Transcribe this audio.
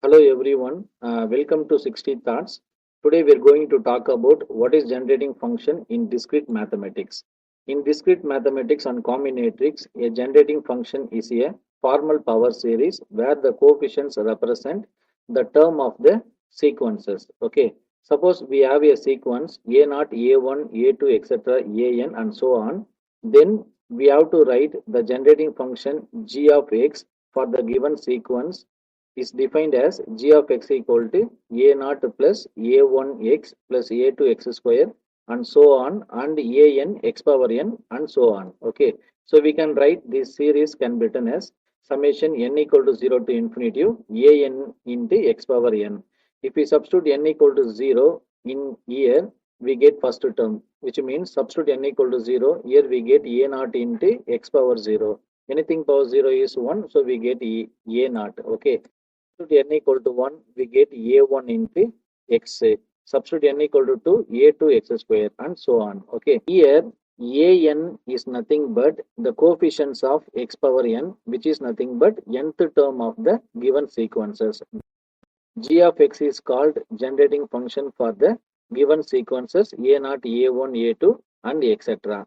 Hello everyone, welcome to 60 Thoughts. Today we are going to talk about what is generating function in discrete mathematics. In discrete mathematics and combinatorics, a generating function is a formal power series where the coefficients represent the term of the sequences. Okay, suppose we have a sequence a0, a1, a2, etc., an, and so on. Then we have to write the generating function g of x for the given sequence is defined as g of x equal to a naught plus a1x plus a2x square and so on and an x power n and so on. Okay, so we can write this series can be written as summation n equal to 0 to infinity an into x power n. If we substitute n equal to 0 in here, we get first term, which means substitute n equal to 0, here we get a naught into x power 0. Anything power 0 is 1, so we get a naught. Okay, substitute n equal to 1, we get a1 into x. Substitute n equal to 2, a2 x square and so on. Okay, here an is nothing but the coefficients of x power n, which is nothing but nth term of the given sequences. G of x is called generating function for the given sequences a0, a1, a2 and etc.